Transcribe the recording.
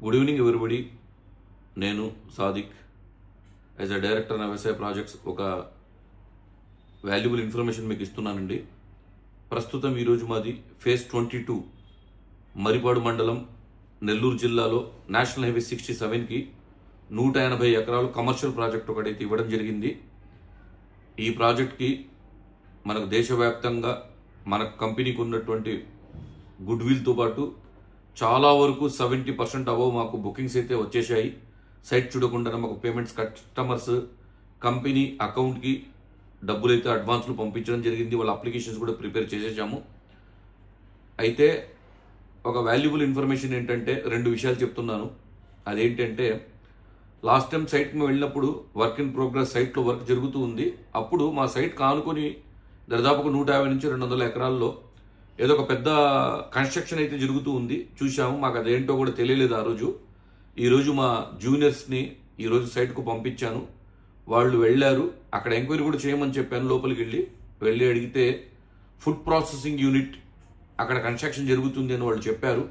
Good evening everybody. నేను Sadiq as a director వ్యవసాయ projects ఒక వాల్యుబుల్ ఇన్ఫర్మేషన్ మీకు ఇస్తున్నానండి. ప్రస్తుతం ఈరోజు మాది ఫేజ్ 22 మరిపాడు మండలం నెల్లూరు జిల్లాలో నేషనల్ హైవే 67కి 180 ఎకరాలు కమర్షియల్ ప్రాజెక్ట్ ఒకటైతే ఇవ్వడం జరిగింది. ఈ ప్రాజెక్ట్కి మనకు దేశవ్యాప్తంగా మన కంపెనీకి ఉన్నటువంటి గుడ్ విల్తో పాటు చాలా వరకు 70% అబవ్ మాకు బుకింగ్స్ అయితే వచ్చేసాయి. సైట్ చూడకుండా మాకు పేమెంట్స్ కస్టమర్స్ కంపెనీ అకౌంట్కి డబ్బులు అయితే అడ్వాన్స్లు పంపించడం జరిగింది. వాళ్ళ అప్లికేషన్స్ కూడా ప్రిపేర్ చేసేసాము. అయితే ఒక వాల్యుబుల్ ఇన్ఫర్మేషన్ ఏంటంటే 2 విషయాలు చెప్తున్నాను. అదేంటంటే లాస్ట్ టైం సైట్కి వెళ్ళినప్పుడు వర్క్ ఇన్ ప్రోగ్రెస్ సైట్లో వర్క్ జరుగుతూ ఉంది. అప్పుడు మా సైట్ కానుకొని దాదాపుగా 150 నుంచి 200 ఎకరాల్లో ఏదో ఒక పెద్ద కన్స్ట్రక్షన్ అయితే జరుగుతూ ఉంది. చూసాము, మాకు అదేంటో కూడా తెలియలేదు ఆ రోజు. ఈరోజు మా జూనియర్స్ని ఈరోజు సైట్కు పంపించాను. వాళ్ళు వెళ్ళారు, అక్కడ ఎంక్వైరీ కూడా చేయమని చెప్పాను. లోపలికి వెళ్ళి అడిగితే ఫుడ్ ప్రాసెసింగ్ యూనిట్ అక్కడ కన్స్ట్రక్షన్ జరుగుతుంది అని వాళ్ళు చెప్పారు.